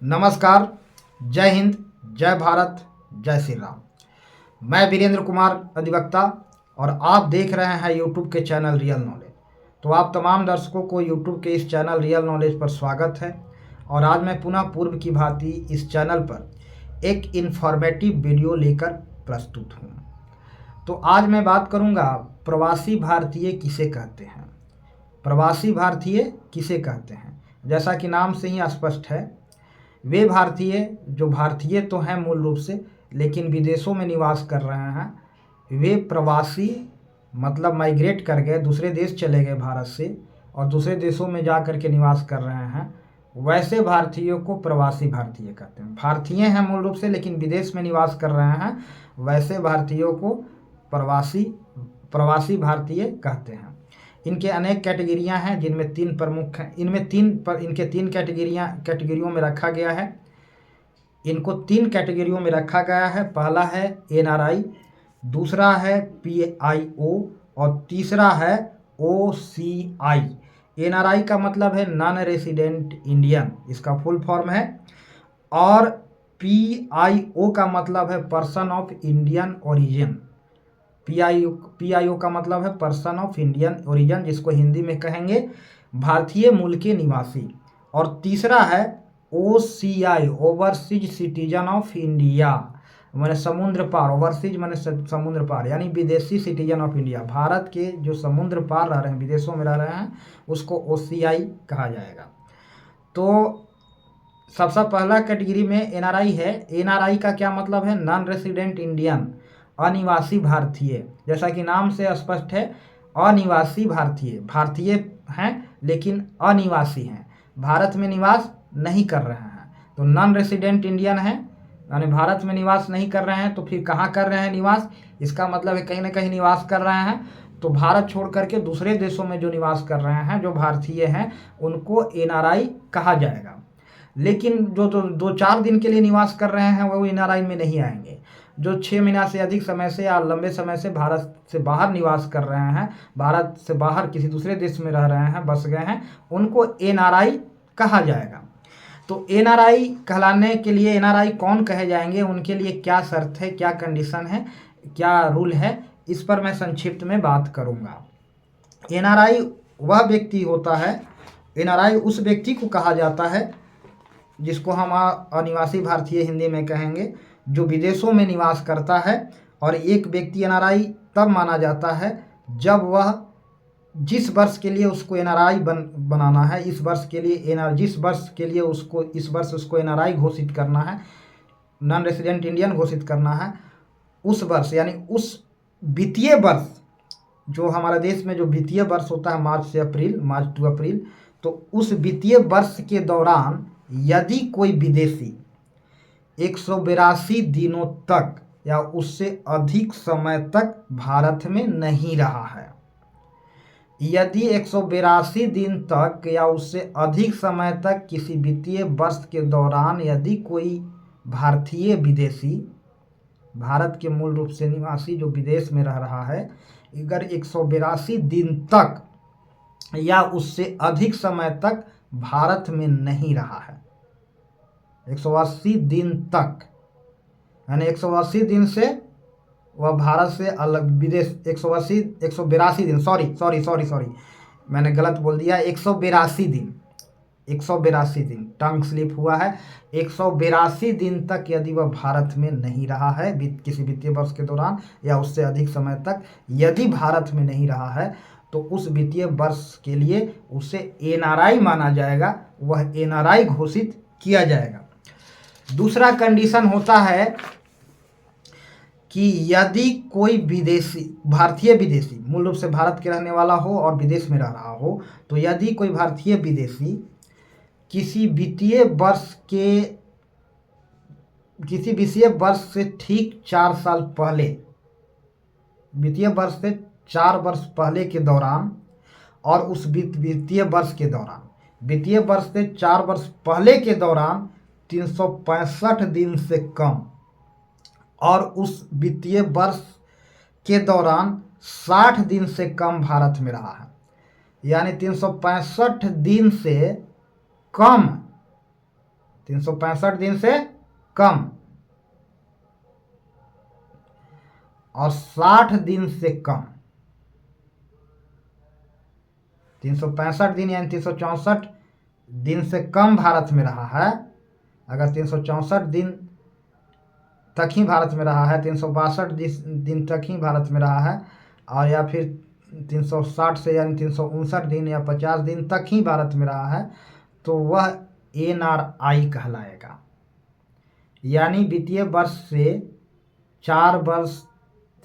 नमस्कार। जय हिंद, जय भारत, जय श्री राम। मैं वीरेंद्र कुमार अधिवक्ता और आप देख रहे हैं यूट्यूब के चैनल रियल नॉलेज। तो आप तमाम दर्शकों को यूट्यूब के इस चैनल रियल नॉलेज पर स्वागत है। और आज मैं पुनः पूर्व की भांति इस चैनल पर एक इन्फॉर्मेटिव वीडियो लेकर प्रस्तुत हूँ। तो आज मैं बात करूँगा प्रवासी भारतीय किसे कहते हैं। प्रवासी भारतीय किसे कहते हैं, जैसा कि नाम से ही स्पष्ट है, वे भारतीय जो भारतीय तो हैं मूल रूप से, लेकिन विदेशों में निवास कर रहे हैं। वे प्रवासी मतलब माइग्रेट कर गए, दूसरे देश चले गए भारत से और दूसरे देशों में जा कर के निवास कर रहे हैं। वैसे भारतीयों को प्रवासी भारतीय कहते हैं। भारतीय हैं मूल रूप से लेकिन विदेश में निवास कर रहे हैं, वैसे भारतीयों को प्रवासी भारतीय कहते हैं। इनके अनेक कैटेगरियां हैं जिनमें तीन प्रमुख हैं। इनके तीन कैटेगरियों में रखा गया है। इनको तीन कैटेगरियों में रखा गया है। पहला है एनआरआई, दूसरा है पीआईओ और तीसरा है ओसीआई। एनआरआई का मतलब है नॉन रेसिडेंट इंडियन, इसका फुल फॉर्म है। और पीआईओ का मतलब है person of Indian origin. PIO का मतलब है पर्सन ऑफ इंडियन ओरिजिन, जिसको हिंदी में कहेंगे भारतीय मूल के निवासी। और तीसरा है OCI, overseas citizen of India, मैंने समुद्र पार, ओवरसीज मैंने समुद्र पार, यानी विदेशी सिटीजन ऑफ इंडिया। भारत के जो समुद्र पार रह रहे हैं, विदेशों में रह रहे हैं, उसको ओसीआई कहा जाएगा। तो सबसे पहला कैटेगरी में एनआरआई है। एनआरआई का क्या मतलब है? नॉन रेसिडेंट इंडियन, अनिवासी भारतीय। जैसा कि नाम से स्पष्ट है, अनिवासी भारतीय, भारतीय हैं लेकिन अनिवासी हैं, भारत में निवास नहीं कर रहे हैं। तो नॉन रेसिडेंट इंडियन है, यानी भारत में निवास नहीं कर रहे हैं। तो फिर कहाँ कर रहे हैं निवास? इसका मतलब है कहीं ना कहीं निवास कर रहे हैं। तो भारत छोड़ करके दूसरे देशों में जो निवास कर रहे हैं, जो भारतीय हैं, उनको एनआरआई कहा जाएगा। लेकिन जो दो चार दिन के लिए निवास कर रहे हैं वो एनआरआई में नहीं आएंगे। जो 6 महीना से अधिक समय से या लंबे समय से भारत से बाहर निवास कर रहे हैं, भारत से बाहर किसी दूसरे देश में रह रहे हैं, बस गए हैं, उनको एनआरआई कहा जाएगा। तो एनआरआई कहलाने के लिए एनआरआई कौन कहे जाएंगे, उनके लिए क्या शर्त है, क्या कंडीशन है, क्या रूल है, इस पर मैं संक्षिप्त में बात करूंगा। एनआरआई वह व्यक्ति होता है, एनआरआई उस व्यक्ति को कहा जाता है जिसको हम अनिवासी भारतीय हिंदी में कहेंगे, जो विदेशों में निवास करता है। और एक व्यक्ति एनआरआई तब माना जाता है जब वह जिस वर्ष के लिए उसको एनआरआई बनाना है, इस वर्ष के लिए जिस वर्ष के लिए उसको इस वर्ष उसको एनआरआई घोषित करना है, नॉन रेसिडेंट इंडियन घोषित करना है, उस वर्ष यानी उस वित्तीय वर्ष, जो हमारे देश में जो वित्तीय वर्ष होता है मार्च टू अप्रैल, तो उस वित्तीय वर्ष के दौरान यदि कोई विदेशी 182 दिनों तक या उससे अधिक समय तक भारत में नहीं रहा है, यदि 182 दिन तक या उससे अधिक समय तक किसी वित्तीय वर्ष के दौरान यदि कोई भारतीय विदेशी, भारत के मूल रूप से निवासी जो विदेश में रह रहा है, अगर 182 दिन तक या उससे अधिक समय तक भारत में नहीं रहा है, 180 दिन तक, यानी 180 दिन से वह भारत से अलग विदेश, 182 दिन, सॉरी मैंने गलत बोल दिया, 182 दिन टंग स्लिप हुआ है। 182 दिन तक यदि वह भारत में नहीं रहा है किसी वित्तीय वर्ष के दौरान या उससे अधिक समय तक यदि भारत में नहीं रहा है, तो उस वित्तीय वर्ष के लिए उसे एनआरआई माना जाएगा, वह एनआरआई घोषित किया जाएगा। दूसरा कंडीशन होता है कि यदि कोई विदेशी, भारतीय विदेशी मूल रूप से भारत के रहने वाला हो और विदेश में रह रहा हो, तो यदि कोई भारतीय विदेशी किसी वित्तीय वर्ष से ठीक 4 साल पहले, वित्तीय वर्ष से 4 वर्ष पहले के दौरान, और उस वित्तीय वर्ष से 4 वर्ष पहले के दौरान 365 दिन से कम, और उस वित्तीय वर्ष के दौरान 60 दिन से कम भारत में रहा है, यानी 365 दिन से कम 365 दिन से कम और 60 दिन से कम। 365 दिन यानी 364 दिन से कम भारत में रहा है, अगर 364 दिन तक ही भारत में रहा है, 362 दिन तक ही भारत में रहा है, और या फिर 360 से यानी 359 दिन या 50 दिन तक ही भारत में रहा है, तो वह NRI कहलाएगा। यानी वित्तीय वर्ष से 4 वर्ष,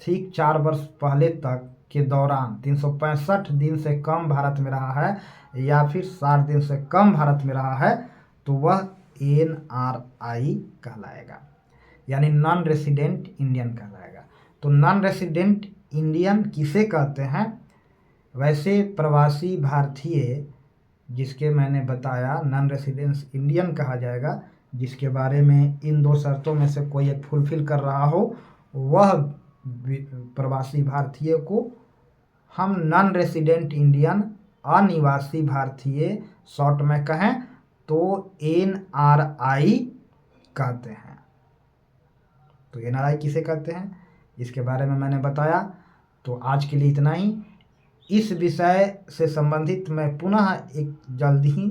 ठीक 4 वर्ष पहले तक के दौरान 365 दिन से कम भारत में रहा है या फिर 60 दिन से कम भारत में रहा है, तो वह NRI कहलाएगा, यानी नॉन रेसिडेंट इंडियन कहलाएगा। तो नॉन रेसिडेंट इंडियन किसे कहते हैं? वैसे प्रवासी भारतीय, जिसके मैंने बताया नॉन रेसिडेंट इंडियन कहा जाएगा, जिसके बारे में इन 2 शर्तों में से कोई एक फुलफिल कर रहा हो, वह प्रवासी भारतीय को हम नॉन रेसिडेंट इंडियन, अनिवासी भारतीय शॉर्ट में कहें तो NRI कहते हैं। तो NRI किसे कहते हैं इसके बारे में मैंने बताया। तो आज के लिए इतना ही। इस विषय से संबंधित मैं पुनः एक जल्द ही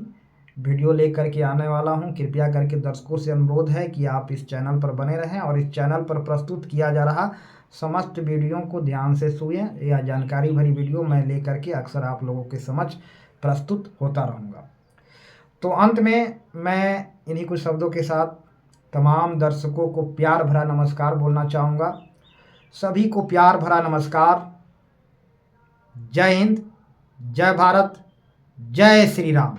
वीडियो लेकर के आने वाला हूं। कृपया करके दर्शकों से अनुरोध है कि आप इस चैनल पर बने रहें और इस चैनल पर प्रस्तुत किया जा रहा समस्त वीडियो को ध्यान से सुनें। यह जानकारी भरी वीडियो मैं लेकर के अक्सर आप लोगों के समक्ष प्रस्तुत होता रहूँगा। तो अंत में मैं इन्हीं कुछ शब्दों के साथ तमाम दर्शकों को प्यार भरा नमस्कार बोलना चाहूँगा। सभी को प्यार भरा नमस्कार। जय हिंद, जय भारत, जय श्री राम।